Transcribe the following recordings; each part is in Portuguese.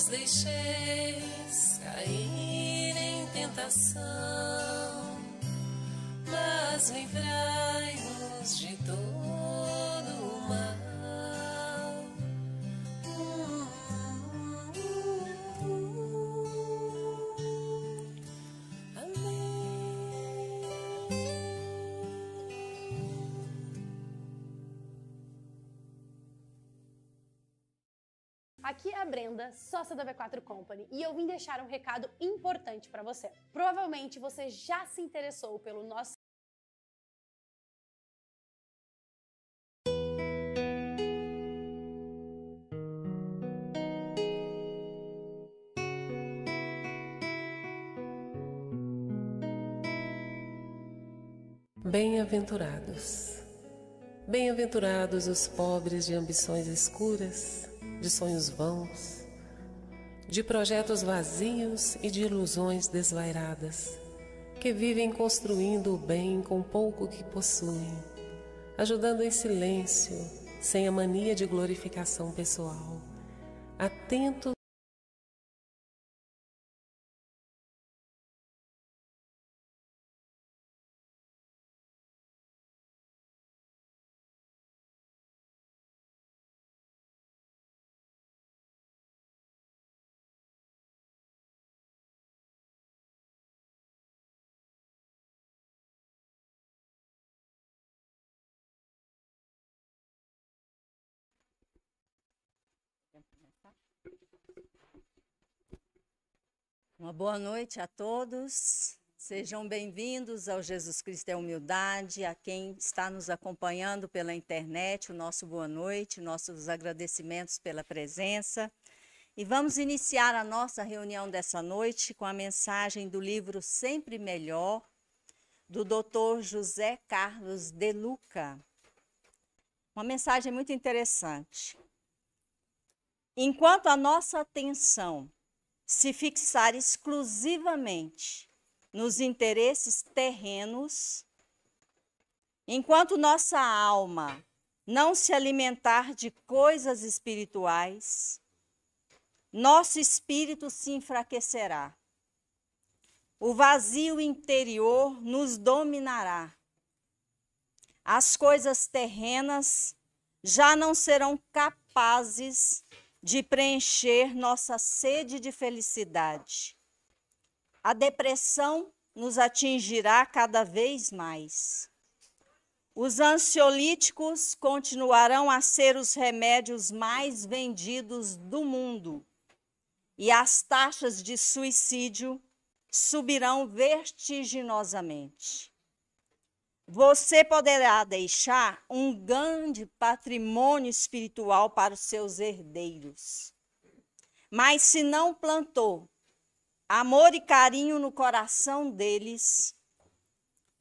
vos deixeis cair em tentação, mas livrai-nos de todo o mal. Aqui é a Brenda, sócia da V4 Company, e eu vim deixar um recado importante para você. Provavelmente você já se interessou pelo nosso Bem-aventurados. Bem-aventurados os pobres de ambições escuras, de sonhos vãos, de projetos vazios e de ilusões desvairadas, que vivem construindo o bem com pouco que possuem, ajudando em silêncio, sem a mania de glorificação pessoal, atentos Uma boa noite a todos. Sejam bem-vindos ao Jesus Cristo é Humildade. A quem está nos acompanhando pela internet, o nosso boa noite, nossos agradecimentos pela presença. E vamos iniciar a nossa reunião dessa noite com a mensagem do livro Sempre Melhor, do Dr. José Carlos de Luca. Uma mensagem muito interessante. Enquanto a nossa atenção se fixar exclusivamente nos interesses terrenos, enquanto nossa alma não se alimentar de coisas espirituais, nosso espírito se enfraquecerá. O vazio interior nos dominará. As coisas terrenas já não serão capazes de preencher nossa sede de felicidade. A depressão nos atingirá cada vez mais. Os ansiolíticos continuarão a ser os remédios mais vendidos do mundo e as taxas de suicídio subirão vertiginosamente. Você poderá deixar um grande patrimônio espiritual para os seus herdeiros. Mas se não plantou amor e carinho no coração deles,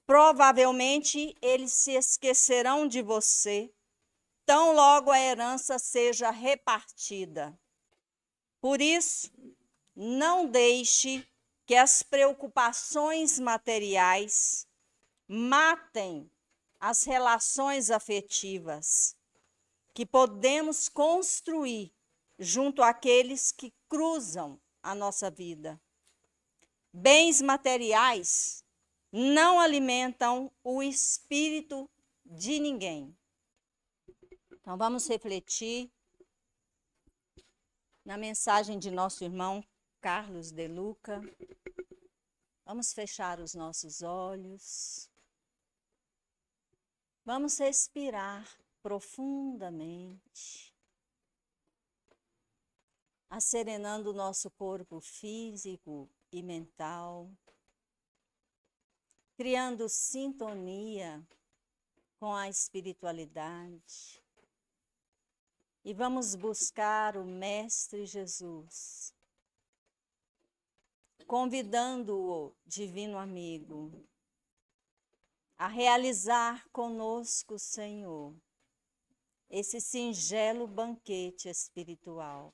provavelmente eles se esquecerão de você, tão logo a herança seja repartida. Por isso, não deixe que as preocupações materiais matem as relações afetivas que podemos construir junto àqueles que cruzam a nossa vida. Bens materiais não alimentam o espírito de ninguém. Então vamos refletir na mensagem de nosso irmão Carlos de Luca. Vamos fechar os nossos olhos. Vamos respirar profundamente, asserenando o nosso corpo físico e mental, criando sintonia com a espiritualidade. E vamos buscar o Mestre Jesus, convidando-o, divino amigo, a realizar conosco, Senhor, esse singelo banquete espiritual,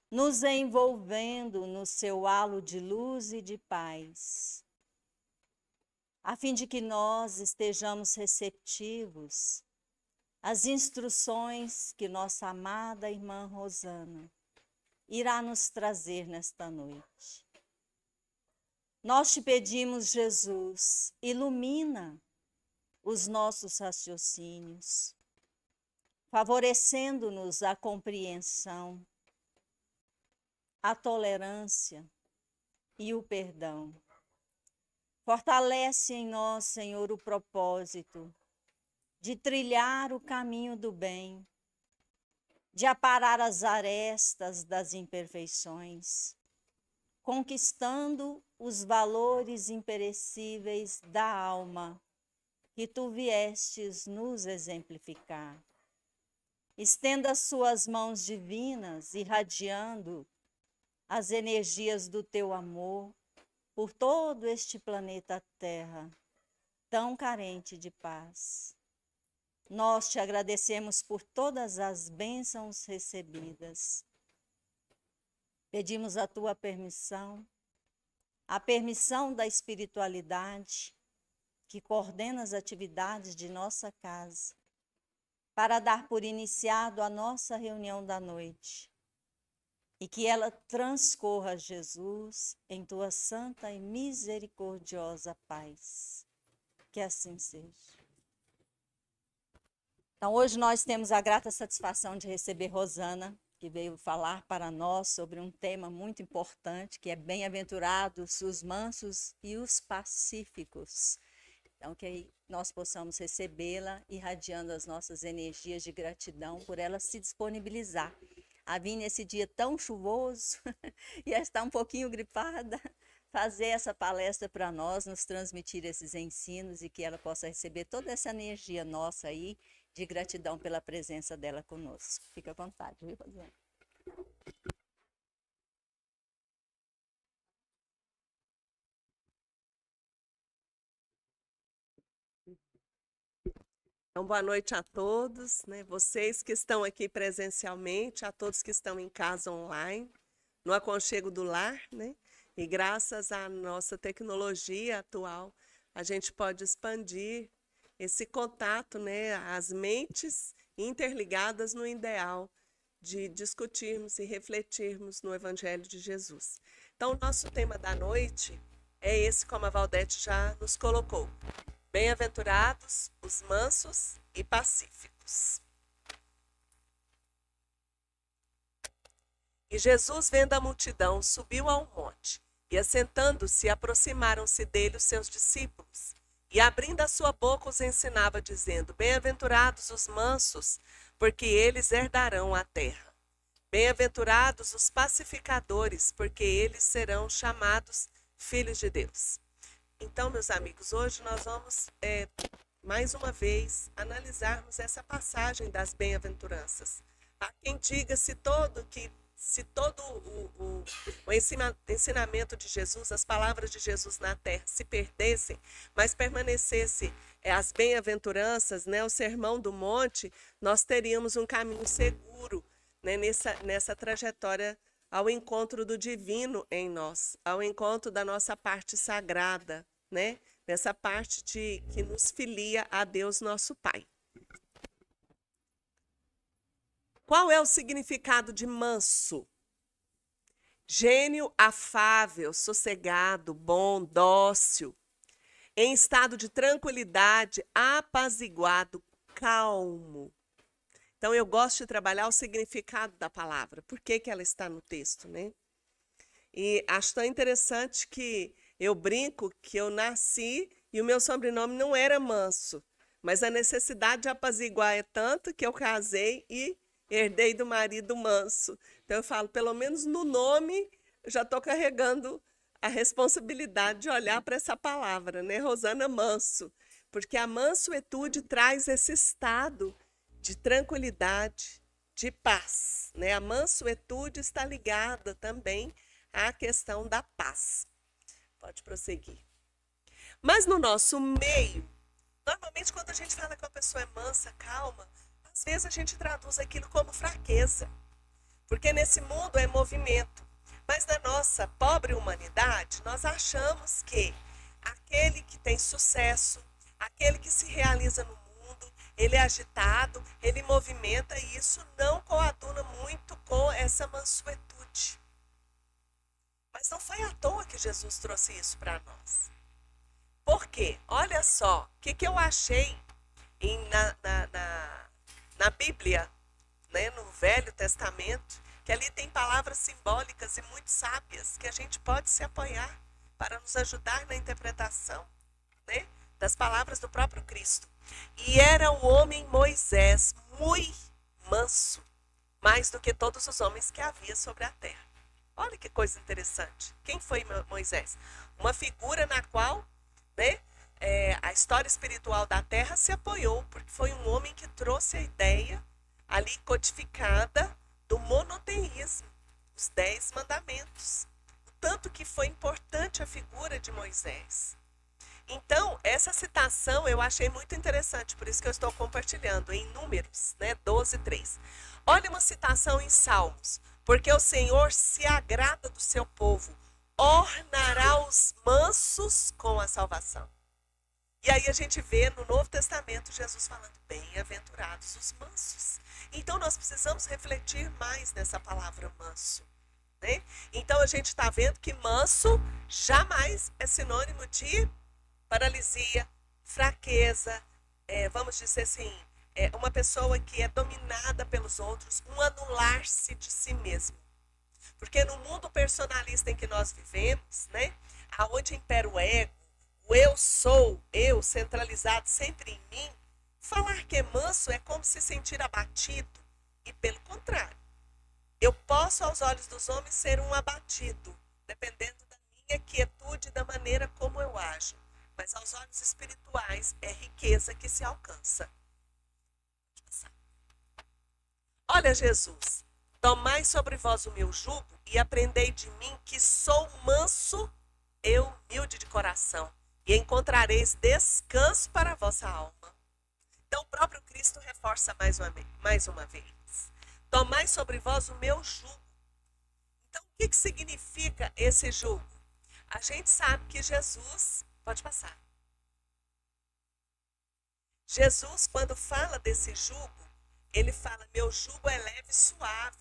nos envolvendo no seu halo de luz e de paz, a fim de que nós estejamos receptivos às instruções que nossa amada irmã Rosana irá nos trazer nesta noite. Nós te pedimos, Jesus, ilumina os nossos raciocínios, favorecendo-nos a compreensão, a tolerância e o perdão. Fortalece em nós, Senhor, o propósito de trilhar o caminho do bem, de aparar as arestas das imperfeições, conquistando os valores imperecíveis da alma que tu viestes nos exemplificar. Estenda as suas mãos divinas, irradiando as energias do teu amor por todo este planeta Terra, tão carente de paz. Nós te agradecemos por todas as bênçãos recebidas. Pedimos a tua permissão, a permissão da espiritualidade que coordena as atividades de nossa casa, para dar por iniciado a nossa reunião da noite e que ela transcorra, Jesus, em tua santa e misericordiosa paz. Que assim seja. Então, hoje nós temos a grata satisfação de receber Rosana, que veio falar para nós sobre um tema muito importante, que é bem-aventurados os mansos e os pacíficos. Então, que nós possamos recebê-la, irradiando as nossas energias de gratidão por ela se disponibilizar a vir nesse dia tão chuvoso e a estar um pouquinho gripada, fazer essa palestra para nós, nos transmitir esses ensinos e que ela possa receber toda essa energia nossa aí, de gratidão pela presença dela conosco. Fica à vontade, viu, Rosana? Então, boa noite a todos, né? Vocês que estão aqui presencialmente, a todos que estão em casa online, no aconchego do lar, né? E graças à nossa tecnologia atual, a gente pode expandir esse contato, né, as mentes interligadas no ideal de discutirmos e refletirmos no Evangelho de Jesus. Então, o nosso tema da noite é esse, como a Valdete já nos colocou. Bem-aventurados os mansos e pacíficos. E Jesus, vendo a multidão, subiu ao monte, e assentando-se, aproximaram-se dele os seus discípulos. E abrindo a sua boca os ensinava, dizendo: Bem-aventurados os mansos, porque eles herdarão a terra. Bem-aventurados os pacificadores, porque eles serão chamados filhos de Deus. Então, meus amigos, hoje nós vamos, mais uma vez, analisarmos essa passagem das bem-aventuranças. Há quem diga se todo o ensinamento de Jesus, as palavras de Jesus na terra se perdessem, mas permanecesse as bem-aventuranças, né, o sermão do monte, nós teríamos um caminho seguro, né, nessa trajetória ao encontro do divino em nós, ao encontro da nossa parte sagrada, né, nessa parte que nos filia a Deus nosso Pai. Qual é o significado de manso? Gênio afável, sossegado, bom, dócil, em estado de tranquilidade, apaziguado, calmo. Então, eu gosto de trabalhar o significado da palavra, por que ela está no texto, né? E acho tão interessante que eu brinco que eu nasci e o meu sobrenome não era Manso, mas a necessidade de apaziguar é tanto que eu casei e herdei do marido Manso. Então eu falo, pelo menos no nome, eu já estou carregando a responsabilidade de olhar para essa palavra, né? Rosana Manso, porque a mansuetude traz esse estado de tranquilidade, de paz, né? A mansuetude está ligada também à questão da paz. Pode prosseguir. Mas no nosso meio, normalmente quando a gente fala que uma pessoa é mansa, calma, às vezes a gente traduz aquilo como fraqueza, porque nesse mundo é movimento. Mas na nossa pobre humanidade, nós achamos que aquele que tem sucesso, aquele que se realiza no mundo, ele é agitado, ele movimenta, e isso não coaduna muito com essa mansuetude. humilde. Mas não foi à toa que Jesus trouxe isso para nós. Por quê? Olha só, o que eu achei na Bíblia, né, no Velho Testamento, que ali tem palavras simbólicas e muito sábias que a gente pode se apoiar para nos ajudar na interpretação, né, das palavras do próprio Cristo. E era o homem Moisés muito manso, mais do que todos os homens que havia sobre a terra. Olha que coisa interessante. Quem foi Moisés? Uma figura na qual, né, a história espiritual da terra se apoiou, porque foi um homem que trouxe a ideia ali codificada do monoteísmo, os 10 mandamentos. O tanto que foi importante a figura de Moisés. Então, essa citação eu achei muito interessante, por isso que eu estou compartilhando em Números, né, 12:3. Olha uma citação em Salmos. Porque o Senhor se agrada do seu povo, ornará os mansos com a salvação. E aí a gente vê no Novo Testamento Jesus falando, bem-aventurados os mansos. Então nós precisamos refletir mais nessa palavra manso, né? Então a gente está vendo que manso jamais é sinônimo de paralisia, fraqueza, vamos dizer assim, uma pessoa que é dominada pelos outros, um anular-se de si mesmo. Porque no mundo personalista em que nós vivemos, né, aonde impera o ego, o eu sou, eu centralizado sempre em mim, falar que é manso é como se sentir abatido. E pelo contrário, eu posso aos olhos dos homens ser um abatido, dependendo da minha quietude e da maneira como eu ajo. Mas aos olhos espirituais é riqueza que se alcança. Olha Jesus, tomai sobre vós o meu jugo e aprendei de mim que sou manso e humilde de coração e encontrareis descanso para a vossa alma. Então o próprio Cristo reforça mais uma vez. Tomai sobre vós o meu jugo. Então o que significa esse jugo? A gente sabe que Jesus, pode passar. Jesus, quando fala desse jugo, ele fala, meu jugo é leve e suave.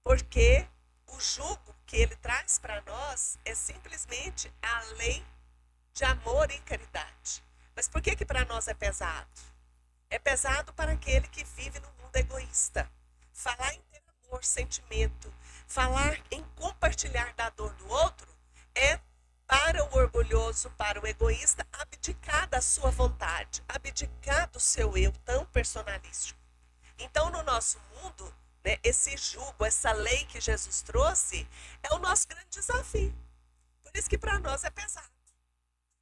Porque o jugo que ele traz para nós é simplesmente a lei de amor e caridade. Mas por que para nós é pesado? É pesado para aquele que vive no mundo egoísta. Falar em ter amor, sentimento, falar em compartilhar da dor do outro é para o orgulhoso, para o egoísta, abdicar da sua vontade, abdicar do seu eu tão personalístico. Então, no nosso mundo, né, esse jugo, essa lei que Jesus trouxe, é o nosso grande desafio. Por isso que para nós é pesado.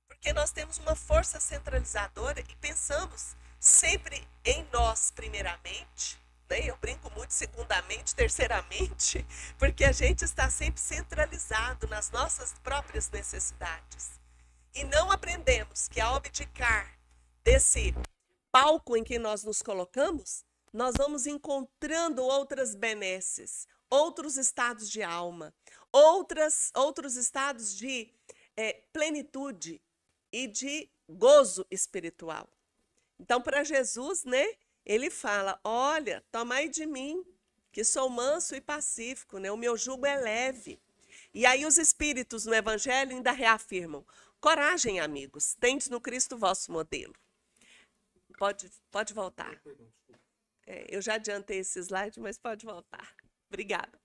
Porque nós temos uma força centralizadora e pensamos sempre em nós primeiramente, né? Eu brinco muito segundamente, terceiramente, porque a gente está sempre centralizado nas nossas próprias necessidades. E não aprendemos que ao abdicar desse palco em que nós nos colocamos, nós vamos encontrando outras benesses, outros estados de alma, outros estados de plenitude e de gozo espiritual. Então, para Jesus, né, ele fala, olha, tomai de mim, que sou manso e pacífico, né, o meu jugo é leve. E aí os espíritos no Evangelho ainda reafirmam, coragem, amigos, tendes no Cristo vosso modelo. Pode voltar. Eu já adiantei esse slide, mas pode voltar. Obrigada.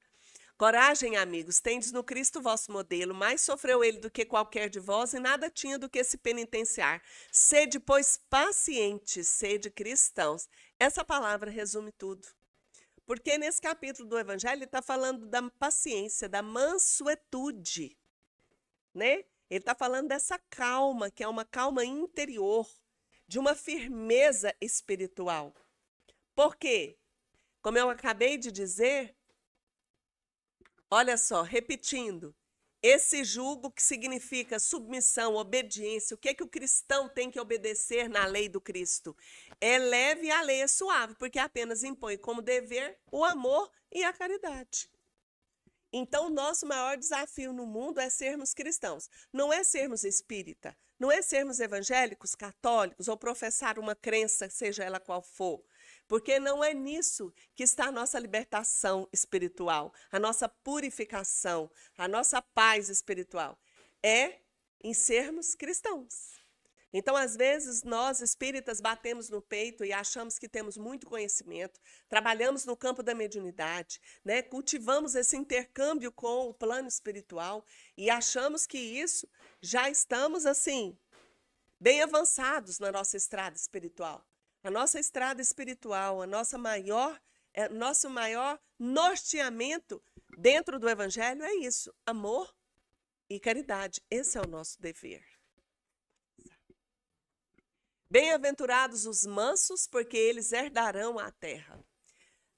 Coragem, amigos, tendes no Cristo vosso modelo, mais sofreu ele do que qualquer de vós, e nada tinha do que se penitenciar. Sede, pois, pacientes, sede cristãos. Essa palavra resume tudo. Porque nesse capítulo do Evangelho ele está falando da paciência, da mansuetude, né? Ele está falando dessa calma, que é uma calma interior, de uma firmeza espiritual. Por quê? Como eu acabei de dizer, olha só, repetindo, esse jugo que significa submissão, obediência, o que é que o cristão tem que obedecer na lei do Cristo? É leve e a lei é suave, porque apenas impõe como dever o amor e a caridade. Então, o nosso maior desafio no mundo é sermos cristãos. Não é sermos espírita, não é sermos evangélicos, católicos ou professar uma crença, seja ela qual for. Porque não é nisso que está a nossa libertação espiritual, a nossa purificação, a nossa paz espiritual. É em sermos cristãos. Então, às vezes, nós espíritas batemos no peito e achamos que temos muito conhecimento, trabalhamos no campo da mediunidade, né? Cultivamos esse intercâmbio com o plano espiritual e achamos que isso já estamos, assim, bem avançados na nossa estrada espiritual. A nossa estrada espiritual, nosso maior norteamento dentro do Evangelho é isso, amor e caridade. Esse é o nosso dever. Bem-aventurados os mansos, porque eles herdarão a terra.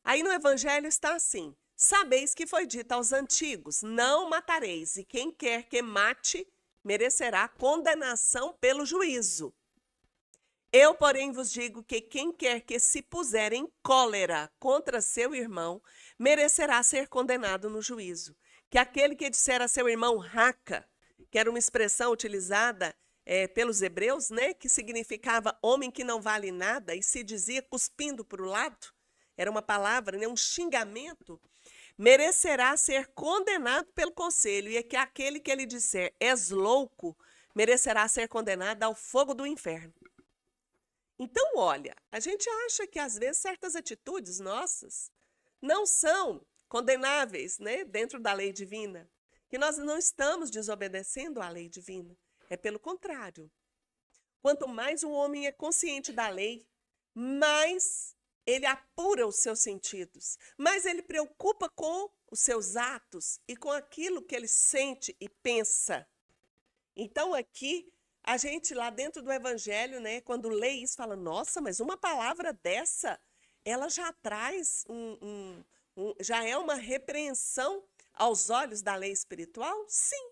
Aí no Evangelho está assim: sabeis que foi dito aos antigos, não matareis, e quem quer que mate, merecerá condenação pelo juízo. Eu, porém, vos digo que quem quer que se puser em cólera contra seu irmão, merecerá ser condenado no juízo. Que aquele que disser a seu irmão raca, que era uma expressão utilizada pelos hebreus, né, que significava homem que não vale nada, e se dizia cuspindo para o lado, era uma palavra, né, um xingamento, merecerá ser condenado pelo conselho, e é que aquele que ele disser és louco, merecerá ser condenado ao fogo do inferno. Então, olha, a gente acha que às vezes certas atitudes nossas não são condenáveis, né, dentro da lei divina, que nós não estamos desobedecendo à lei divina. É pelo contrário. Quanto mais um homem é consciente da lei, mais ele apura os seus sentidos, mais ele preocupa com os seus atos e com aquilo que ele sente e pensa. Então aqui, a gente lá dentro do Evangelho, né, quando lê isso, fala, nossa, mas uma palavra dessa, ela já traz já é uma repreensão aos olhos da lei espiritual? Sim.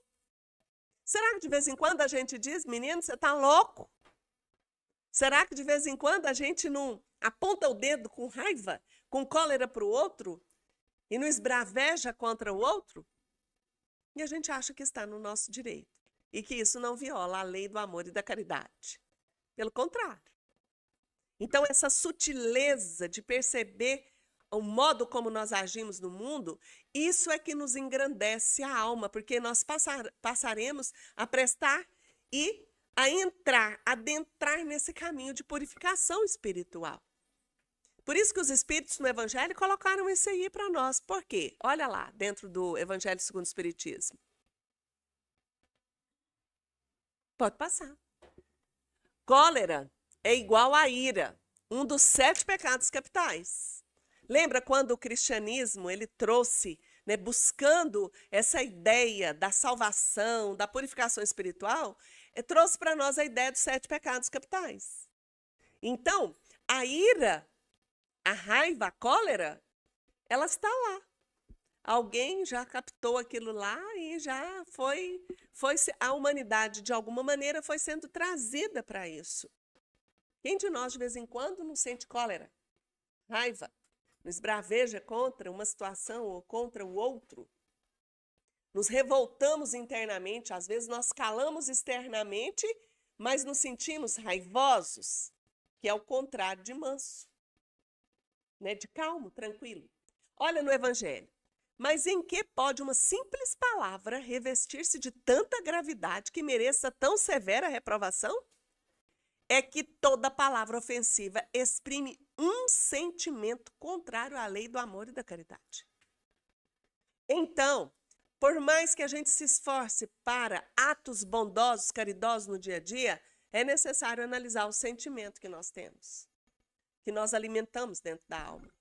Será que de vez em quando a gente diz, menino, você está louco? Será que de vez em quando a gente não aponta o dedo com raiva, com cólera para o outro e não esbraveja contra o outro? E a gente acha que está no nosso direito e que isso não viola a lei do amor e da caridade. Pelo contrário. Então, essa sutileza de perceber o modo como nós agimos no mundo, isso é que nos engrandece a alma, porque nós passaremos a prestar e a adentrar nesse caminho de purificação espiritual. Por isso que os espíritos no Evangelho colocaram isso aí para nós. Por quê? Olha lá, dentro do Evangelho segundo o Espiritismo. Pode passar. Cólera é igual a ira, um dos 7 pecados capitais. Lembra quando o cristianismo ele trouxe, né, buscando essa ideia da salvação, da purificação espiritual, trouxe para nós a ideia dos 7 pecados capitais. Então, a ira, a raiva, a cólera, ela está lá. Alguém já captou aquilo lá e já foi a humanidade, de alguma maneira, foi sendo trazida para isso. Quem de nós, de vez em quando, não sente cólera, raiva? Nos braveja contra uma situação ou contra o outro, nos revoltamos internamente, às vezes nós calamos externamente, mas nos sentimos raivosos, que é o contrário de manso, né? De calmo, tranquilo. Olha no Evangelho, mas em que pode uma simples palavra revestir-se de tanta gravidade que mereça tão severa reprovação? É que toda palavra ofensiva exprime um sentimento contrário à lei do amor e da caridade. Então, por mais que a gente se esforce para atos bondosos, caridosos no dia a dia, é necessário analisar o sentimento que nós temos, que nós alimentamos dentro da alma.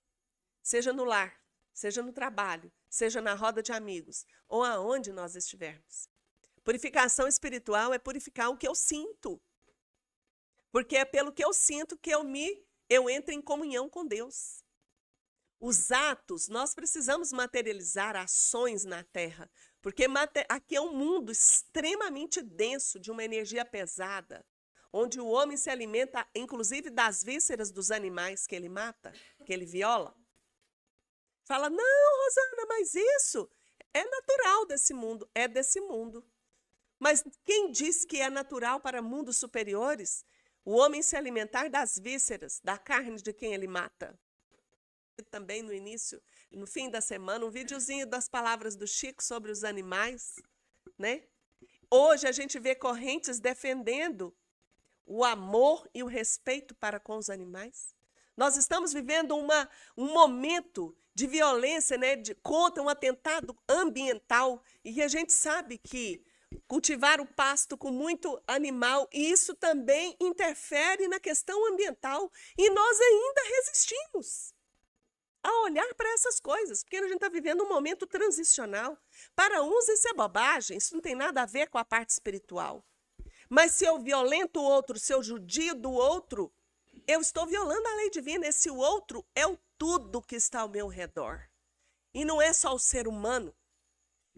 Seja no lar, seja no trabalho, seja na roda de amigos, ou aonde nós estivermos. Purificação espiritual é purificar o que eu sinto. Porque é pelo que eu sinto que eu entro em comunhão com Deus. Os atos, nós precisamos materializar ações na Terra, porque aqui é um mundo extremamente denso, de uma energia pesada, onde o homem se alimenta, inclusive, das vísceras dos animais que ele mata, que ele viola. Fala, não, Rosana, mas isso é natural desse mundo. É desse mundo. Mas quem diz que é natural para mundos superiores o homem se alimentar das vísceras, da carne de quem ele mata? também no início, no fim da semana, um videozinho das palavras do Chico sobre os animais, né? Hoje a gente vê correntes defendendo o amor e o respeito para com os animais. Nós estamos vivendo um momento de violência, né, contra um atentado ambiental, e a gente sabe que cultivar o pasto com muito animal, isso também interfere na questão ambiental, e nós ainda resistimos a olhar para essas coisas, porque a gente está vivendo um momento transicional. Para uns isso é bobagem, isso não tem nada a ver com a parte espiritual. Mas se eu violento o outro, se eu judio do outro, eu estou violando a lei divina. Esse outro é o tudo que está ao meu redor. E não é só o ser humano.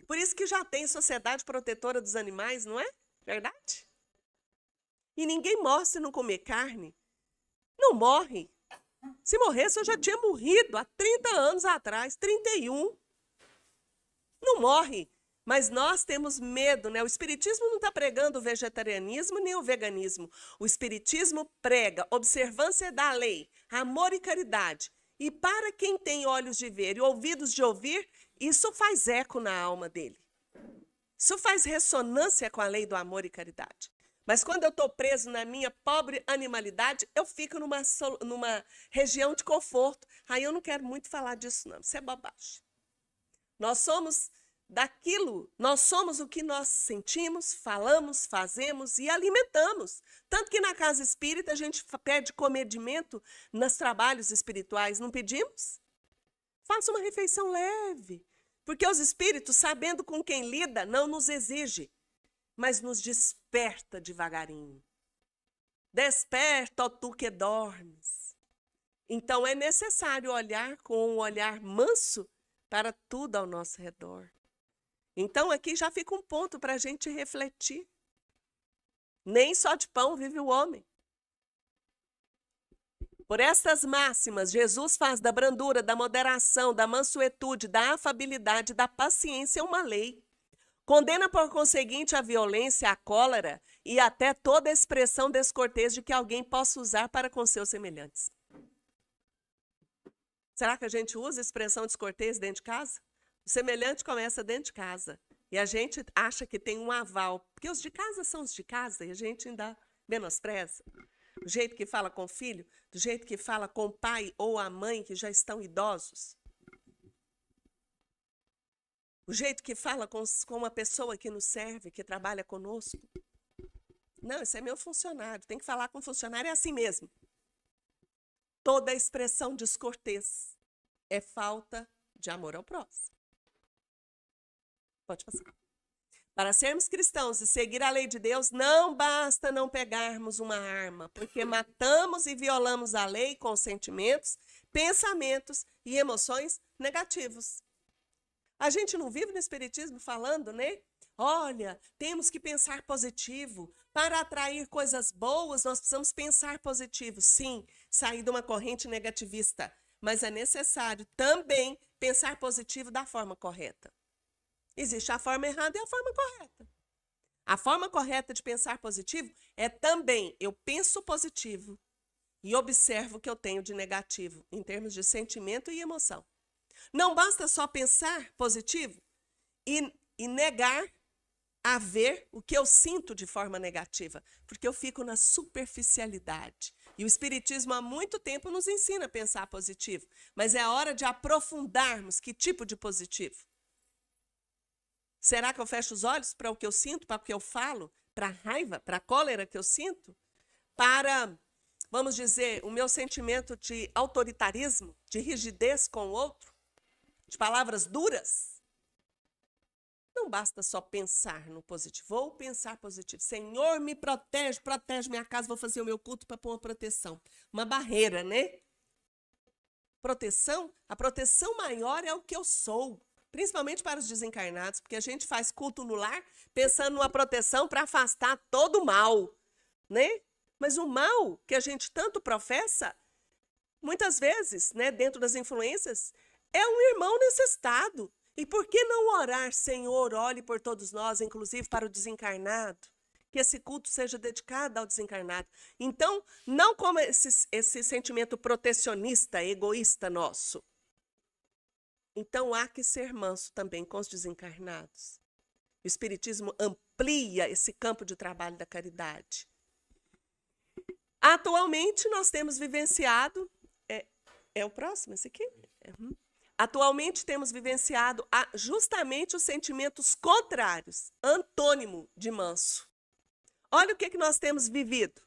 Por isso que já tem Sociedade Protetora dos Animais, não é? Verdade? E ninguém morre se não comer carne. Não morre. Se morresse, eu já tinha morrido há 30 anos atrás, 31. Não morre. Mas nós temos medo, né? O Espiritismo não está pregando o vegetarianismo nem o veganismo. O Espiritismo prega observância da lei, amor e caridade. E para quem tem olhos de ver e ouvidos de ouvir, isso faz eco na alma dele. Isso faz ressonância com a lei do amor e caridade. Mas quando eu estou preso na minha pobre animalidade, eu fico numa região de conforto. Aí eu não quero muito falar disso, não. Isso é bobagem. Nós somos o que nós sentimos, falamos, fazemos e alimentamos. Tanto que na casa espírita a gente pede comedimento nos trabalhos espirituais, não pedimos? Faça uma refeição leve, porque os espíritos, sabendo com quem lida, não nos exige, mas nos desperta devagarinho. Desperta, ó tu que dormes. Então é necessário olhar com um olhar manso para tudo ao nosso redor. Então aqui já fica um ponto para a gente refletir. Nem só de pão vive o homem. Por estas máximas, Jesus faz da brandura, da moderação, da mansuetude, da afabilidade, da paciência uma lei. Condena, por conseguinte, a violência, a cólera e até toda expressão descortês de que alguém possa usar para com seus semelhantes. Será que a gente usa expressão descortês dentro de casa? O semelhante começa dentro de casa. E a gente acha que tem um aval. Porque os de casa são os de casa e a gente ainda menospreza. Do jeito que fala com o filho, do jeito que fala com o pai ou a mãe que já estão idosos. O jeito que fala com uma pessoa que nos serve, que trabalha conosco. Não, esse é meu funcionário. Tem que falar com o funcionário, é assim mesmo. Toda expressão descortês é falta de amor ao próximo. Pode passar. Para sermos cristãos e seguir a lei de Deus, não basta não pegarmos uma arma, porque matamos e violamos a lei com sentimentos, pensamentos e emoções negativos. A gente não vive no Espiritismo falando, né? Olha, temos que pensar positivo. Para atrair coisas boas, nós precisamos pensar positivo. Sim, sair de uma corrente negativista. Mas é necessário também pensar positivo da forma correta. Existe a forma errada e a forma correta. A forma correta de pensar positivo é também eu penso positivo e observo o que eu tenho de negativo, em termos de sentimento e emoção. Não basta só pensar positivo e negar a ver o que eu sinto de forma negativa, porque eu fico na superficialidade. E o Espiritismo há muito tempo nos ensina a pensar positivo, mas é hora de aprofundarmos que tipo de positivo. Será que eu fecho os olhos para o que eu sinto, para o que eu falo, para a raiva, para a cólera que eu sinto? Para, vamos dizer, o meu sentimento de autoritarismo, de rigidez com o outro, de palavras duras? Não basta só pensar no positivo. Vou pensar positivo. Senhor, me protege, protege minha casa, vou fazer o meu culto para pôr uma proteção. Uma barreira, né? Proteção, a proteção maior é o que eu sou. Principalmente para os desencarnados, porque a gente faz culto no lar pensando numa proteção para afastar todo o mal, né? Mas o mal que a gente tanto professa, muitas vezes, né, dentro das influências, é um irmão necessitado. E por que não orar, Senhor, olhe por todos nós, inclusive para o desencarnado, que esse culto seja dedicado ao desencarnado. Então, não como esse sentimento protecionista, egoísta nosso. Então, há que ser manso também com os desencarnados. O Espiritismo amplia esse campo de trabalho da caridade. Atualmente, nós temos vivenciado... É o próximo, esse aqui? Atualmente, temos vivenciado justamente os sentimentos contrários, antônimo de manso. Olha o que nós temos vivido.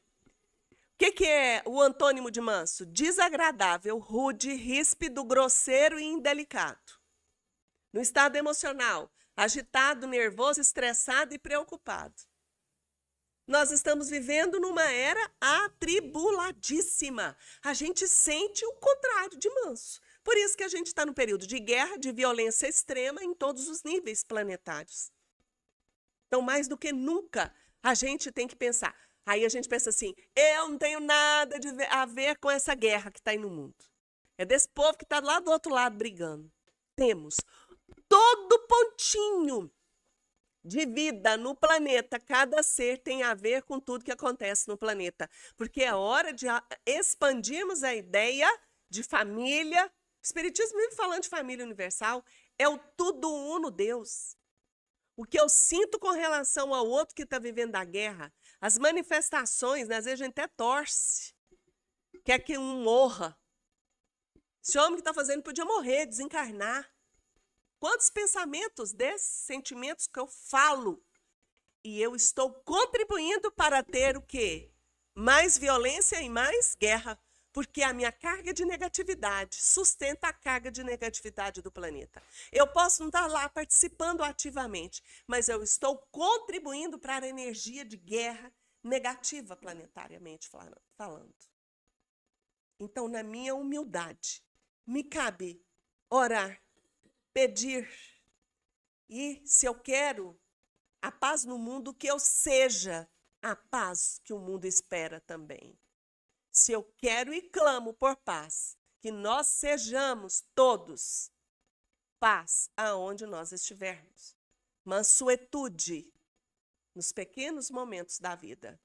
O que é o antônimo de manso? Desagradável, rude, ríspido, grosseiro e indelicado. No estado emocional, agitado, nervoso, estressado e preocupado. Nós estamos vivendo numa era atribuladíssima. A gente sente o contrário de manso. Por isso que a gente está no período de guerra, de violência extrema em todos os níveis planetários. Então, mais do que nunca, a gente tem que pensar. Aí a gente pensa assim, eu não tenho nada a ver com essa guerra que está aí no mundo. É desse povo que está lá do outro lado brigando. Temos todo pontinho de vida no planeta, cada ser tem a ver com tudo que acontece no planeta. Porque é hora de expandirmos a ideia de família. O Espiritismo, mesmo falando de família universal, é o tudo uno Deus. O que eu sinto com relação ao outro que está vivendo a guerra, as manifestações, né, às vezes a gente até torce, quer que um morra. Esse homem que está fazendo podia morrer, desencarnar. Quantos pensamentos desses sentimentos que eu falo? E eu estou contribuindo para ter o quê? Mais violência e mais guerra. Porque a minha carga de negatividade sustenta a carga de negatividade do planeta. Eu posso não estar lá participando ativamente, mas eu estou contribuindo para a energia de guerra negativa planetariamente falando. Então, na minha humildade, me cabe orar, pedir, e se eu quero a paz no mundo, que eu seja a paz que o mundo espera também. Se eu quero e clamo por paz, que nós sejamos todos paz aonde nós estivermos. Mansuetude nos pequenos momentos da vida.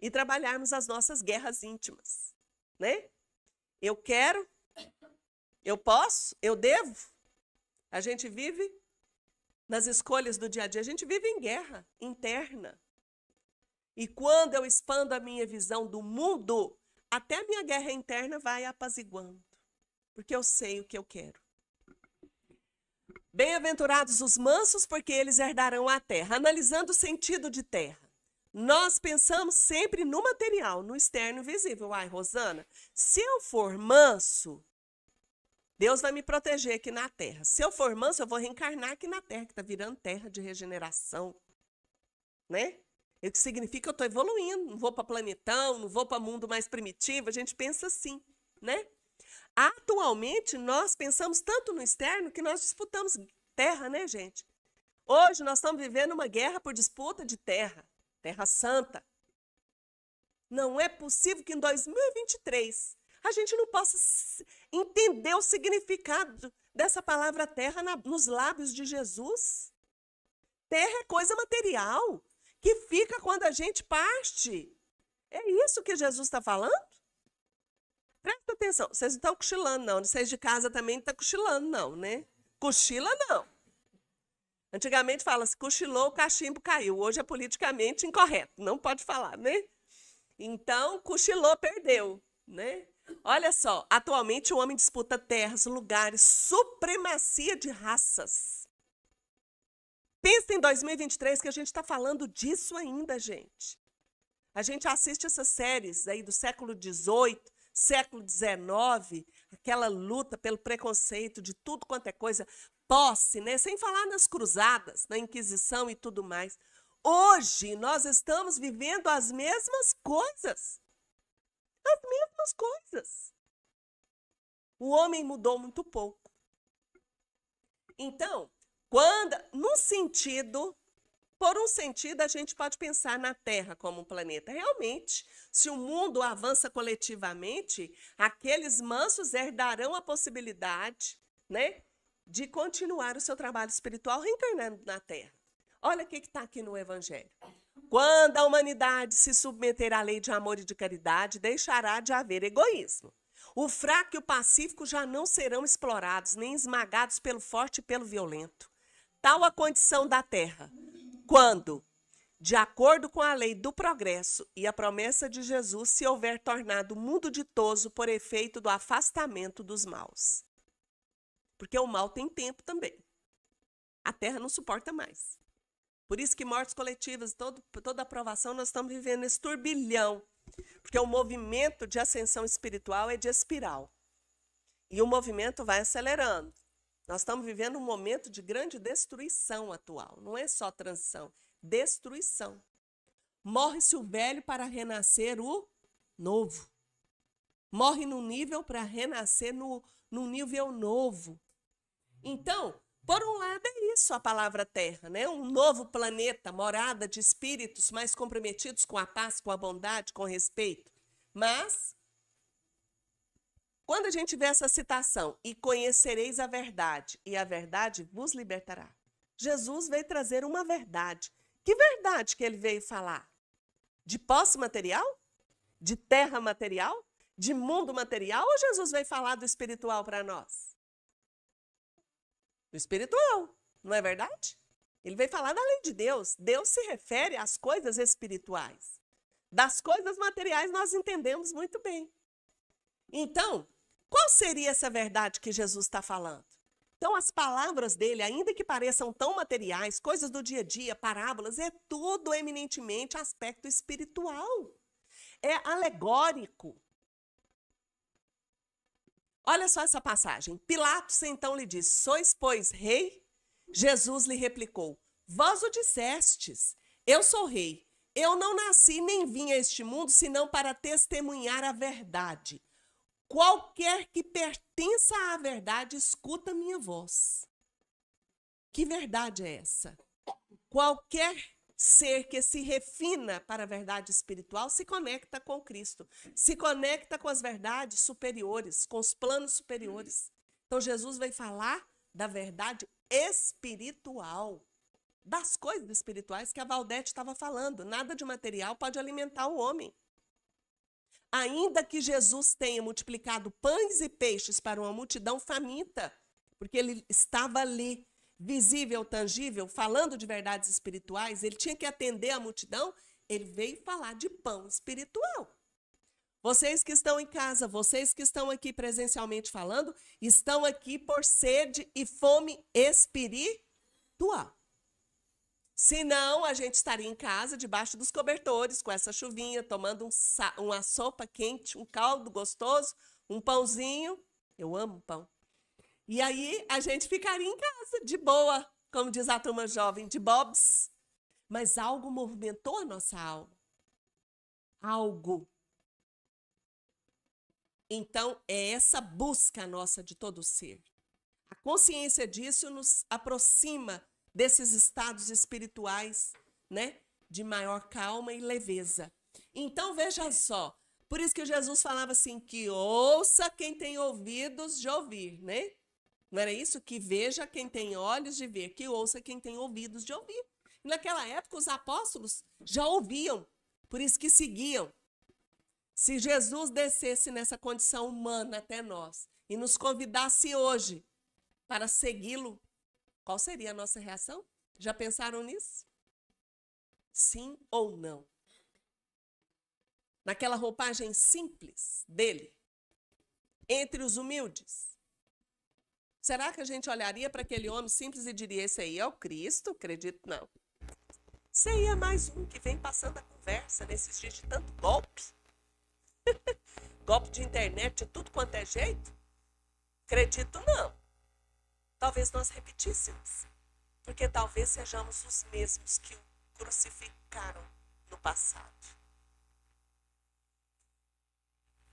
E trabalharmos as nossas guerras íntimas, né? Eu quero, eu posso, eu devo. A gente vive nas escolhas do dia a dia, a gente vive em guerra interna. E quando eu expando a minha visão do mundo, até a minha guerra interna vai apaziguando. Porque eu sei o que eu quero. Bem-aventurados os mansos, porque eles herdarão a terra. Analisando o sentido de terra. Nós pensamos sempre no material, no externo visível. Ai, Rosana, se eu for manso, Deus vai me proteger aqui na terra. Se eu for manso, eu vou reencarnar aqui na terra, que está virando terra de regeneração. Né? O que significa que eu estou evoluindo, não vou para planetão, não vou para mundo mais primitivo, a gente pensa assim, né? Atualmente, nós pensamos tanto no externo que nós disputamos terra, né, gente? Hoje, nós estamos vivendo uma guerra por disputa de terra, terra santa. Não é possível que em 2023 a gente não possa entender o significado dessa palavra terra nos lábios de Jesus. Terra é coisa material, que fica quando a gente parte. É isso que Jesus está falando? Presta atenção, vocês não estão cochilando, não. Vocês de casa também não estão cochilando, não, né? Cochila, não. Antigamente fala-se, cochilou, o cachimbo caiu. Hoje é politicamente incorreto, não pode falar, né? Então, cochilou, perdeu, né? Olha só, atualmente o homem disputa terras, lugares, supremacia de raças. Pensa em 2023 que a gente está falando disso ainda, gente. A gente assiste essas séries aí do século XVIII, século XIX, aquela luta pelo preconceito de tudo quanto é coisa, posse, né? Sem falar nas cruzadas, na Inquisição e tudo mais. Hoje nós estamos vivendo as mesmas coisas. As mesmas coisas. O homem mudou muito pouco. Então, por um sentido, a gente pode pensar na Terra como um planeta. Realmente, se o mundo avança coletivamente, aqueles mansos herdarão a possibilidade, né, de continuar o seu trabalho espiritual reencarnando na Terra. Olha o que está aqui no Evangelho. Quando a humanidade se submeter à lei de amor e de caridade, deixará de haver egoísmo. O fraco e o pacífico já não serão explorados, nem esmagados pelo forte e pelo violento. Tal a condição da Terra, quando, de acordo com a lei do progresso e a promessa de Jesus, se houver tornado o mundo ditoso por efeito do afastamento dos maus. Porque o mal tem tempo também. A Terra não suporta mais. Por isso que mortes coletivas, toda aprovação, nós estamos vivendo esse turbilhão. Porque o movimento de ascensão espiritual é de espiral. E o movimento vai acelerando. Nós estamos vivendo um momento de grande destruição atual. Não é só transição, destruição. Morre-se o velho para renascer o novo. Morre num nível para renascer num nível novo. Então, por um lado é isso a palavra terra, né? Um novo planeta, morada de espíritos mais comprometidos com a paz, com a bondade, com o respeito. Mas, quando a gente vê essa citação, e conhecereis a verdade, e a verdade vos libertará. Jesus veio trazer uma verdade. Que verdade que ele veio falar? De posse material? De terra material? De mundo material? Ou Jesus veio falar do espiritual para nós? Do espiritual, não é verdade? Ele veio falar da lei de Deus. Deus se refere às coisas espirituais. Das coisas materiais nós entendemos muito bem. Então, qual seria essa verdade que Jesus está falando? Então, as palavras dele, ainda que pareçam tão materiais, coisas do dia a dia, parábolas, é tudo eminentemente aspecto espiritual. É alegórico. Olha só essa passagem. Pilatos então lhe disse: sois, pois, rei? Jesus lhe replicou: vós o dissestes, eu sou rei. Eu não nasci nem vim a este mundo senão para testemunhar a verdade. Qualquer que pertença à verdade, escuta minha voz. Que verdade é essa? Qualquer ser que se refina para a verdade espiritual se conecta com Cristo, se conecta com as verdades superiores, com os planos superiores. Então Jesus veio falar da verdade espiritual, das coisas espirituais que a Valdete estava falando. Nada de material pode alimentar o homem. Ainda que Jesus tenha multiplicado pães e peixes para uma multidão faminta, porque ele estava ali, visível, tangível, falando de verdades espirituais, ele tinha que atender a multidão, ele veio falar de pão espiritual. Vocês que estão em casa, vocês que estão aqui presencialmente falando, estão aqui por sede e fome espiritual. Senão, a gente estaria em casa, debaixo dos cobertores, com essa chuvinha, tomando uma sopa quente, um caldo gostoso, um pãozinho. Eu amo pão. E aí, a gente ficaria em casa, de boa, como diz a turma jovem, de bobs. Mas algo movimentou a nossa alma. Algo. Então, é essa busca nossa de todo ser. A consciência disso nos aproxima desses estados espirituais, né, de maior calma e leveza. Então, veja só, por isso que Jesus falava assim, que ouça quem tem ouvidos de ouvir, né? Não era isso? Que veja quem tem olhos de ver, que ouça quem tem ouvidos de ouvir. E naquela época, os apóstolos já ouviam, por isso que seguiam. Se Jesus descesse nessa condição humana até nós e nos convidasse hoje para segui-lo, qual seria a nossa reação? Já pensaram nisso? Sim ou não? Naquela roupagem simples dele, entre os humildes. Será que a gente olharia para aquele homem simples e diria: esse aí é o Cristo? Acredito não. Esse aí é mais um que vem passando a conversa nesses dias de tanto golpe. Golpe de internet, de tudo quanto é jeito? Acredito não. Talvez nós repetíssemos, porque talvez sejamos os mesmos que o crucificaram no passado.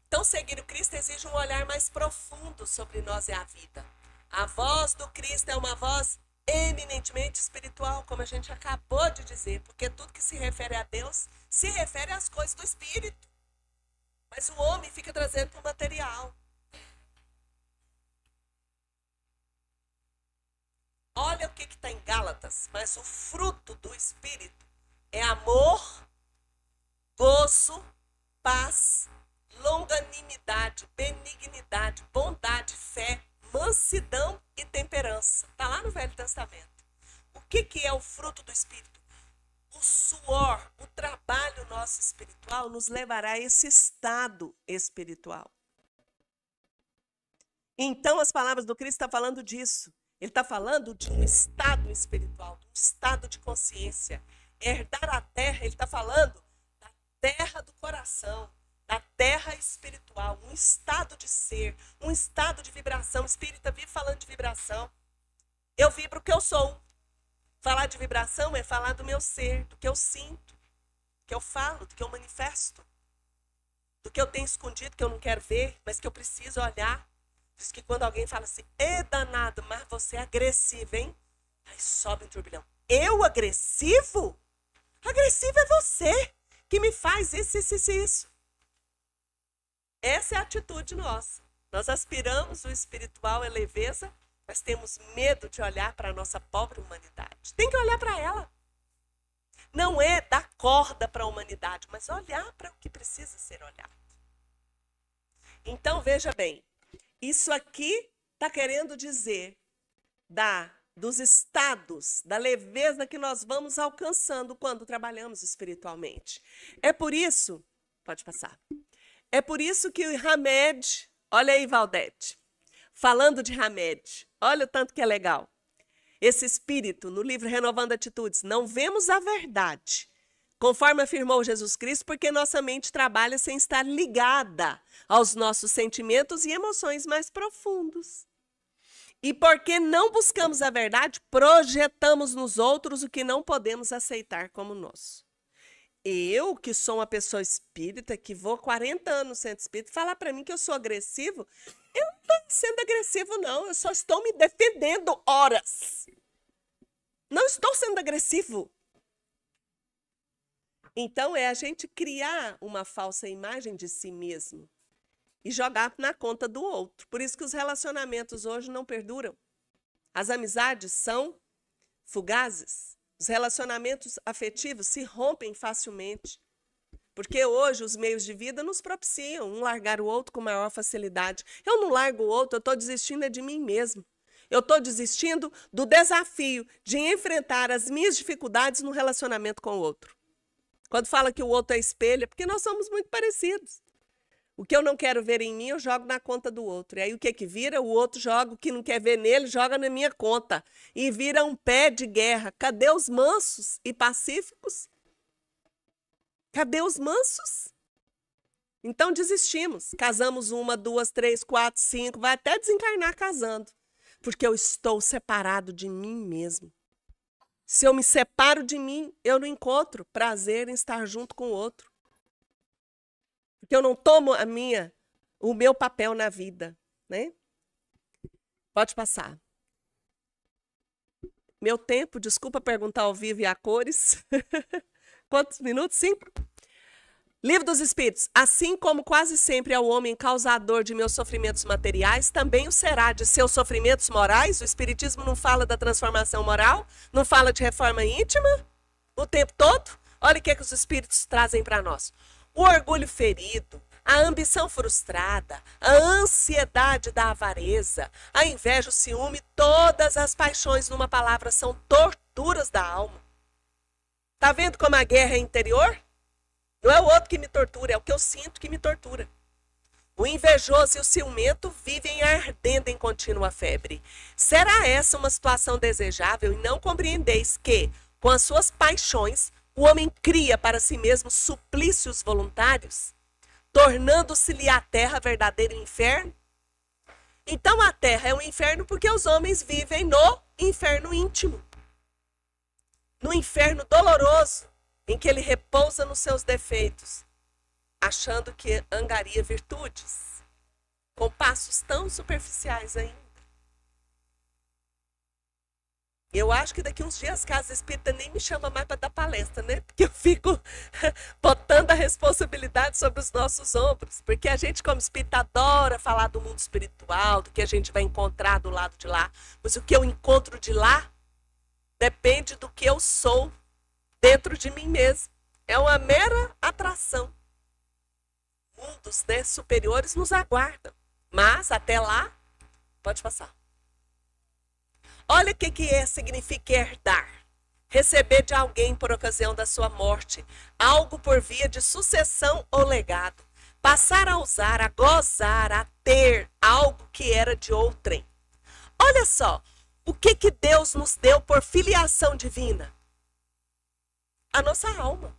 Então, seguir o Cristo exige um olhar mais profundo sobre nós e a vida. A voz do Cristo é uma voz eminentemente espiritual, como a gente acabou de dizer, porque tudo que se refere a Deus se refere às coisas do Espírito. Mas o homem fica trazendo para o material. Olha o que está em Gálatas, mas o fruto do Espírito é amor, gozo, paz, longanimidade, benignidade, bondade, fé, mansidão e temperança. Está lá no Velho Testamento. O que é o fruto do Espírito? O suor, o trabalho nosso espiritual nos levará a esse estado espiritual. Então, as palavras do Cristo estão falando disso. Ele está falando de um estado espiritual, de um estado de consciência. Herdar a terra, ele está falando da terra do coração, da terra espiritual, um estado de ser, um estado de vibração. O espírita vive falando de vibração. Eu vibro o que eu sou. Falar de vibração é falar do meu ser, do que eu sinto, do que eu falo, do que eu manifesto, do que eu tenho escondido, que eu não quero ver, mas que eu preciso olhar. Diz que quando alguém fala assim, é danado, mas você é agressivo, hein? Aí sobe um turbilhão. Eu agressivo? Agressivo é você que me faz isso. Essa é a atitude nossa. Nós aspiramos o espiritual, a leveza, mas temos medo de olhar para a nossa pobre humanidade. Tem que olhar para ela. Não é dar corda para a humanidade, mas olhar para o que precisa ser olhado. Então, veja bem, isso aqui está querendo dizer dos estados, da leveza que nós vamos alcançando quando trabalhamos espiritualmente. É por isso, pode passar, é por isso que o Hamed, olha aí, Valdete, falando de Hamed, olha o tanto que é legal. Esse espírito, no livro Renovando Atitudes, não vemos a verdade, conforme afirmou Jesus Cristo, porque nossa mente trabalha sem estar ligada aos nossos sentimentos e emoções mais profundos. E porque não buscamos a verdade, projetamos nos outros o que não podemos aceitar como nosso. Eu, que sou uma pessoa espírita, que vou 40 anos no centro espírita, falar para mim que eu sou agressivo, eu não estou sendo agressivo, não. Eu só estou me defendendo horas. Não estou sendo agressivo. Então, é a gente criar uma falsa imagem de si mesmo e jogar na conta do outro. Por isso que os relacionamentos hoje não perduram. As amizades são fugazes. Os relacionamentos afetivos se rompem facilmente. Porque hoje os meios de vida nos propiciam um largar o outro com maior facilidade. Eu não largo o outro, eu estou desistindo de mim mesmo. Eu estou desistindo do desafio de enfrentar as minhas dificuldades no relacionamento com o outro. Quando fala que o outro é espelho, é porque nós somos muito parecidos. O que eu não quero ver em mim, eu jogo na conta do outro. E aí o que vira? O outro joga, o que não quer ver nele, joga na minha conta. E vira um pé de guerra. Cadê os mansos e pacíficos? Cadê os mansos? Então desistimos. Casamos 1, 2, 3, 4, 5, vai até desencarnar casando. Porque eu estou separado de mim mesmo. Se eu me separo de mim, eu não encontro prazer em estar junto com o outro. Porque eu não tomo o meu papel na vida, né? Pode passar. Meu tempo, desculpa perguntar ao vivo e a cores. Quantos minutos? 5? Livro dos Espíritos. Assim como quase sempre é o homem causador de meus sofrimentos materiais, também o será de seus sofrimentos morais. O Espiritismo não fala da transformação moral? Não fala de reforma íntima? O tempo todo? Olha o que os Espíritos trazem para nós. O orgulho ferido, a ambição frustrada, a ansiedade da avareza, a inveja, o ciúme, todas as paixões, numa palavra, são torturas da alma. Tá vendo como a guerra é interior? Não é o outro que me tortura, é o que eu sinto que me tortura. O invejoso e o ciumento vivem ardendo em contínua febre. Será essa uma situação desejável e não compreendeis que, com as suas paixões, o homem cria para si mesmo suplícios voluntários, tornando-se-lhe a terra verdadeiro inferno? Então a terra é um inferno porque os homens vivem no inferno íntimo, no inferno doloroso, em que ele repousa nos seus defeitos, achando que angaria virtudes, com passos tão superficiais ainda. Eu acho que daqui uns dias a Casa Espírita nem me chama mais para dar palestra, né? Porque eu fico botando a responsabilidade sobre os nossos ombros. Porque a gente, como espírita, adora falar do mundo espiritual, do que a gente vai encontrar do lado de lá. Mas o que eu encontro de lá depende do que eu sou dentro de mim mesmo. É uma mera atração. Mundos, né, superiores nos aguardam. Mas, até lá, pode passar. Olha o que significa herdar. Receber de alguém por ocasião da sua morte. Algo por via de sucessão ou legado. Passar a usar, a gozar, a ter algo que era de outrem. Olha só, o que Deus nos deu por filiação divina? A nossa alma.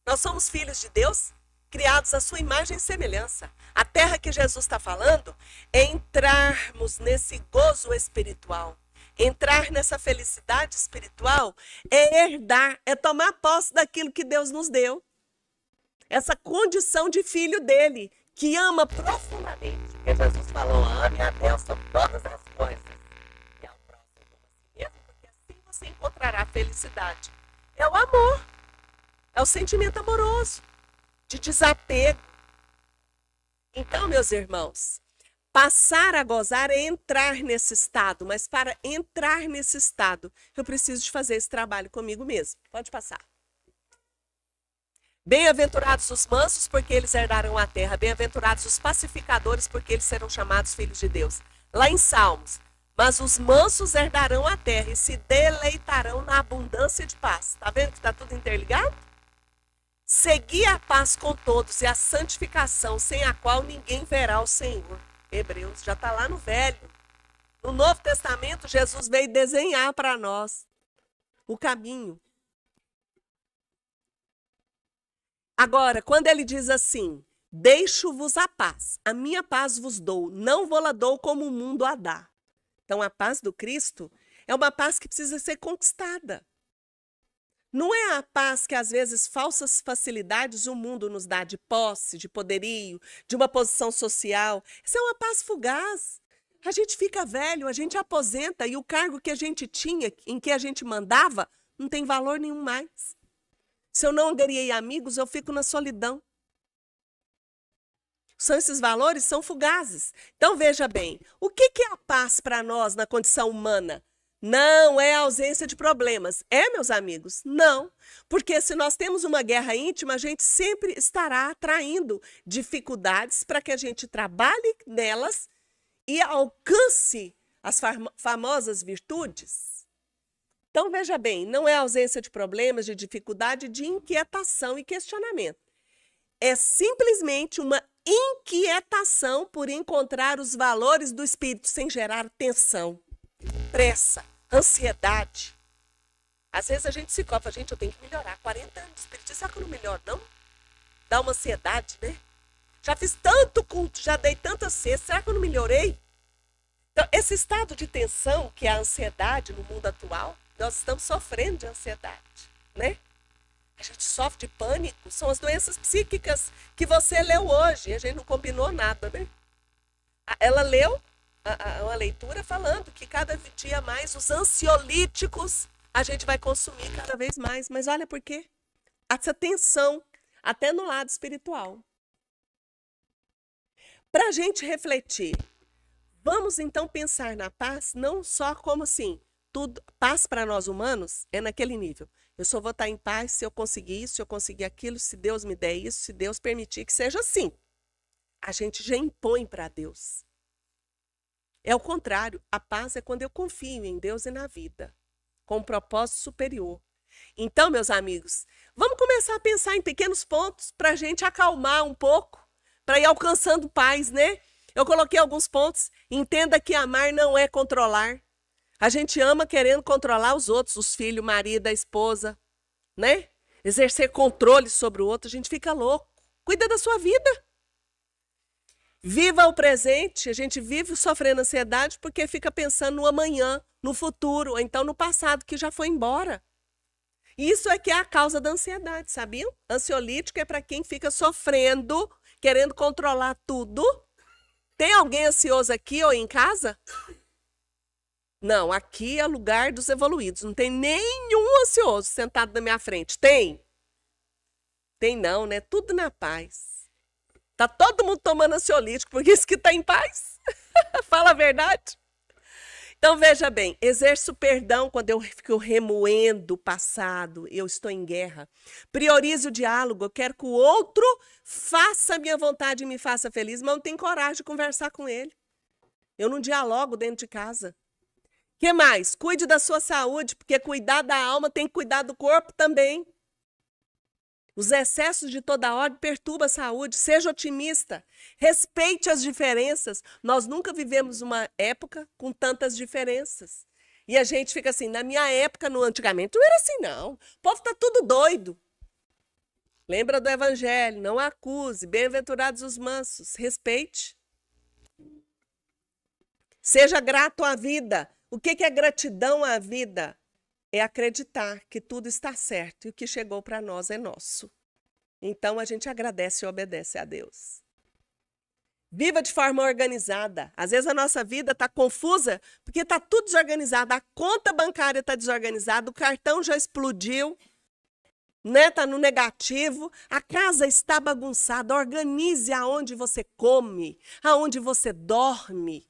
Nós somos filhos de Deus, criados à sua imagem e semelhança. A terra que Jesus está falando é entrarmos nesse gozo espiritual. Entrar nessa felicidade espiritual é herdar, é tomar posse daquilo que Deus nos deu. Essa condição de filho dele, que ama profundamente. Porque Jesus falou, ame a Deus sobre todas as coisas. E ao próximo como a si mesmo, porque assim você encontrará felicidade. É o amor. É o sentimento amoroso, de desapego. Então, meus irmãos, passar a gozar é entrar nesse estado, mas para entrar nesse estado, eu preciso de fazer esse trabalho comigo mesmo. Pode passar. Bem-aventurados os mansos, porque eles herdarão a terra. Bem-aventurados os pacificadores, porque eles serão chamados filhos de Deus. Lá em Salmos, mas os mansos herdarão a terra e se deleitarão na abundância de paz. Está vendo que está tudo interligado? Segui a paz com todos e a santificação, sem a qual ninguém verá o Senhor. Hebreus, já está lá no Velho. No Novo Testamento, Jesus veio desenhar para nós o caminho. Agora, quando ele diz assim, deixo-vos a paz, a minha paz vos dou, não vou-la dou como o mundo a dá. Então, a paz do Cristo é uma paz que precisa ser conquistada. Não é a paz que, às vezes, falsas facilidades o mundo nos dá de posse, de poderio, de uma posição social. Isso é uma paz fugaz. A gente fica velho, a gente aposenta e o cargo que a gente tinha, em que a gente mandava, não tem valor nenhum mais. Se eu não angariei amigos, eu fico na solidão. Esses valores são fugazes. Então, veja bem, o que é a paz para nós na condição humana? Não é a ausência de problemas. É, meus amigos? Não. Porque se nós temos uma guerra íntima, a gente sempre estará atraindo dificuldades para que a gente trabalhe nelas e alcance as famosas virtudes. Então, veja bem, não é a ausência de problemas, de dificuldade, de inquietação e questionamento. É simplesmente uma inquietação por encontrar os valores do espírito sem gerar tensão, pressa, ansiedade. Às vezes a gente se copa, gente, eu tenho que melhorar. 40 anos de espiritismo, será que eu não melhoro, não? Dá uma ansiedade, né? Já fiz tanto culto, já dei tanta cesta, será que eu não melhorei? Então, esse estado de tensão, que é a ansiedade no mundo atual, nós estamos sofrendo de ansiedade, né? A gente sofre de pânico, são as doenças psíquicas que você leu hoje. A gente não combinou nada, né? Ela leu uma leitura falando que cada dia mais os ansiolíticos a gente vai consumir cada vez mais. Mas olha por quê? Essa tensão, até no lado espiritual. Para a gente refletir, vamos então pensar na paz não só como assim, tudo, paz para nós humanos é naquele nível. Eu só vou estar em paz se eu conseguir isso, se eu conseguir aquilo, se Deus me der isso, se Deus permitir que seja assim. A gente já impõe para Deus. É o contrário. A paz é quando eu confio em Deus e na vida, com um propósito superior. Então, meus amigos, vamos começar a pensar em pequenos pontos para a gente acalmar um pouco, para ir alcançando paz, né? Eu coloquei alguns pontos. Entenda que amar não é controlar. A gente ama querendo controlar os outros, os filhos, o marido, a esposa, né? Exercer controle sobre o outro, a gente fica louco. Cuida da sua vida. Viva o presente. A gente vive sofrendo ansiedade porque fica pensando no amanhã, no futuro, ou então no passado que já foi embora. Isso é que é a causa da ansiedade, sabiam? Ansiolítico é para quem fica sofrendo, querendo controlar tudo. Tem alguém ansioso aqui ou em casa? Não, aqui é lugar dos evoluídos. Não tem nenhum ansioso sentado na minha frente. Tem? Tem não, né? Tudo na paz. Tá todo mundo tomando ansiolítico, porque isso que tá em paz. Fala a verdade. Então, veja bem, exerço perdão quando eu fico remoendo o passado, eu estou em guerra. Priorizo o diálogo, eu quero que o outro faça a minha vontade e me faça feliz, mas não tenho coragem de conversar com ele. Eu não dialogo dentro de casa. O que mais? Cuide da sua saúde, porque cuidar da alma tem que cuidar do corpo também. Os excessos de toda ordem perturbam a saúde. Seja otimista. Respeite as diferenças. Nós nunca vivemos uma época com tantas diferenças. E a gente fica assim, na minha época, no antigamente, não era assim, não. O povo está tudo doido. Lembra do evangelho, não acuse, bem-aventurados os mansos. Respeite. Seja grato à vida. O que é gratidão à vida? É acreditar que tudo está certo e o que chegou para nós é nosso. Então, a gente agradece e obedece a Deus. Viva de forma organizada. Às vezes a nossa vida está confusa porque está tudo desorganizado. A conta bancária está desorganizada, o cartão já explodiu, né? Está no negativo, a casa está bagunçada. Organize aonde você come, aonde você dorme.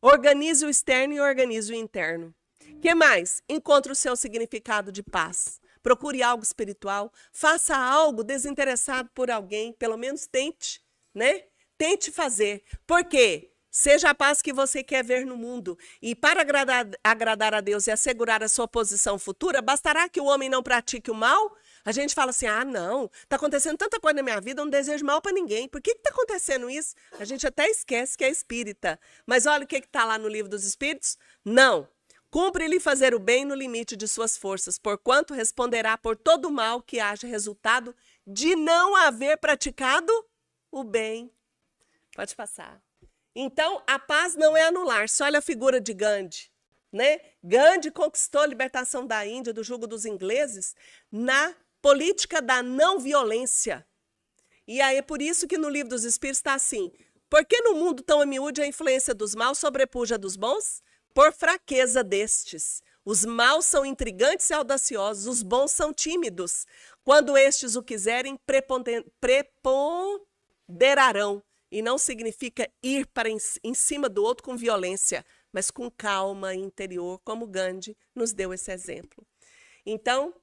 Organize o externo e organize o interno. O que mais? Encontre o seu significado de paz. Procure algo espiritual. Faça algo desinteressado por alguém. Pelo menos tente, né? Tente fazer. Por quê? Seja a paz que você quer ver no mundo. E para agradar a Deus e assegurar a sua posição futura, bastará que o homem não pratique o mal? A gente fala assim, ah, não, está acontecendo tanta coisa na minha vida, eu não desejo mal para ninguém. Por que está acontecendo isso? A gente até esquece que é espírita. Mas olha o que está lá no livro dos Espíritos. Não. Cumpre-lhe fazer o bem no limite de suas forças, porquanto responderá por todo o mal que haja resultado de não haver praticado o bem. Pode passar. Então, a paz não é anular-se. Olha a figura de Gandhi, né? Gandhi conquistou a libertação da Índia do jugo dos ingleses na política da não violência. E aí é por isso que no livro dos Espíritos está assim, por que no mundo tão a miúde a influência dos maus sobrepuja dos bons? Por fraqueza destes. Os maus são intrigantes e audaciosos, os bons são tímidos. Quando estes o quiserem, preponderarão. E não significa ir para em cima do outro com violência, mas com calma interior, como Gandhi nos deu esse exemplo. Então,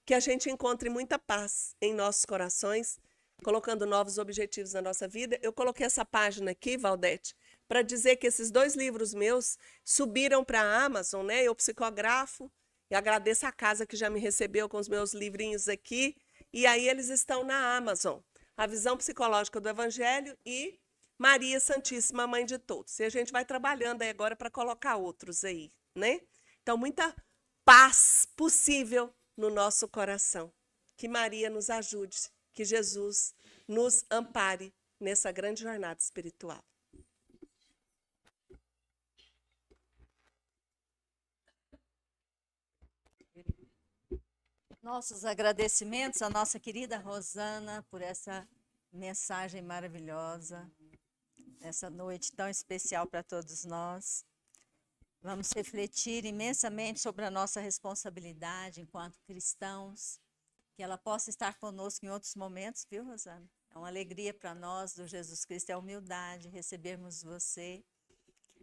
que a gente encontre muita paz em nossos corações, colocando novos objetivos na nossa vida. Eu coloquei essa página aqui, Valdete, para dizer que esses 2 livros meus subiram para a Amazon, né? Eu psicografo e agradeço a casa que já me recebeu com os meus livrinhos aqui. E aí eles estão na Amazon. A Visão Psicológica do Evangelho e Maria Santíssima, Mãe de Todos. E a gente vai trabalhando aí agora para colocar outros aí, né? Então, muita paz possível no nosso coração. Que Maria nos ajude, que Jesus nos ampare nessa grande jornada espiritual. Nossos agradecimentos à nossa querida Rosana por essa mensagem maravilhosa, essa noite tão especial para todos nós. Vamos refletir imensamente sobre a nossa responsabilidade enquanto cristãos, que ela possa estar conosco em outros momentos, viu, Rosana? É uma alegria para nós do Jesus Cristo, é humildade recebermos você.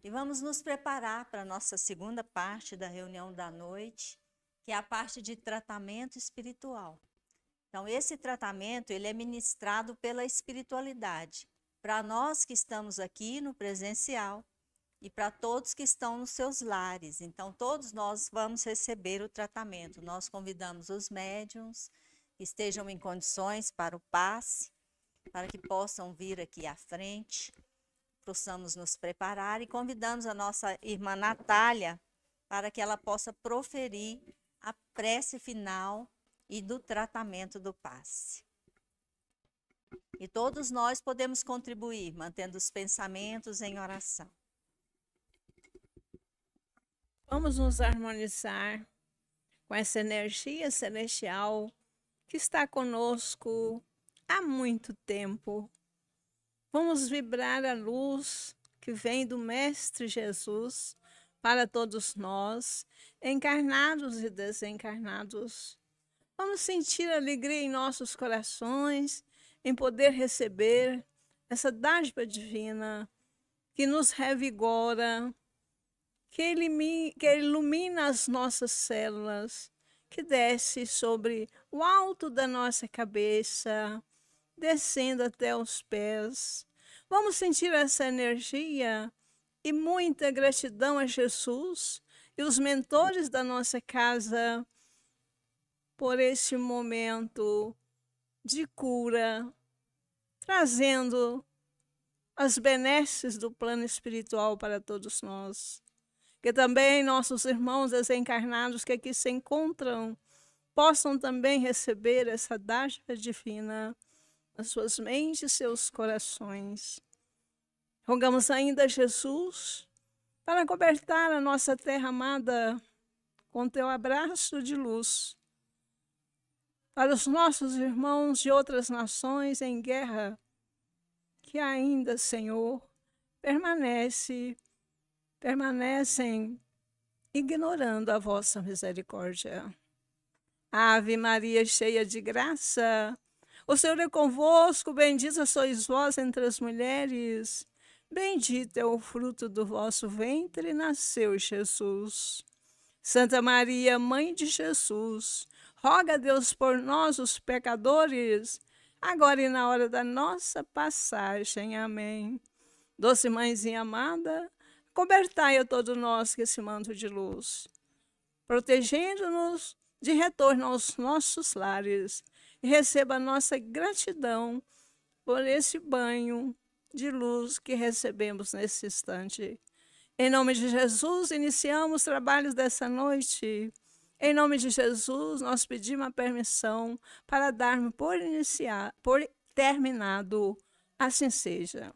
E vamos nos preparar para a nossa segunda parte da reunião da noite, que é a parte de tratamento espiritual. Então, esse tratamento ele é ministrado pela espiritualidade, para nós que estamos aqui no presencial e para todos que estão nos seus lares. Então, todos nós vamos receber o tratamento. Nós convidamos os médiuns que estejam em condições para o passe, para que possam vir aqui à frente, possamos nos preparar e convidamos a nossa irmã Natália para que ela possa proferir a prece final e do tratamento do passe. E todos nós podemos contribuir, mantendo os pensamentos em oração. Vamos nos harmonizar com essa energia celestial que está conosco há muito tempo. Vamos vibrar a luz que vem do Mestre Jesus para todos nós, encarnados e desencarnados. Vamos sentir alegria em nossos corações, em poder receber essa dádiva divina que nos revigora, que ilumina as nossas células, que desce sobre o alto da nossa cabeça, descendo até os pés. Vamos sentir essa energia e muita gratidão a Jesus e os mentores da nossa casa por este momento de cura, trazendo as benesses do plano espiritual para todos nós. Que também nossos irmãos desencarnados que aqui se encontram possam também receber essa dádiva divina nas suas mentes e seus corações. Rogamos ainda a Jesus para cobertar a nossa terra amada com teu abraço de luz. Para os nossos irmãos de outras nações em guerra, que ainda, Senhor, permanecem ignorando a vossa misericórdia. Ave Maria, cheia de graça, o Senhor é convosco, bendita sois vós entre as mulheres, bendito é o fruto do vosso ventre, nasceu Jesus. Santa Maria, Mãe de Jesus, roga a Deus por nós, os pecadores, agora e na hora da nossa passagem. Amém. Doce Mãezinha amada, cobertai a todos nós com esse manto de luz, protegendo-nos de retorno aos nossos lares, e receba a nossa gratidão por esse banho de luz que recebemos nesse instante. Em nome de Jesus, iniciamos os trabalhos dessa noite. Em nome de Jesus, nós pedimos a permissão para darmos por terminado. Assim seja.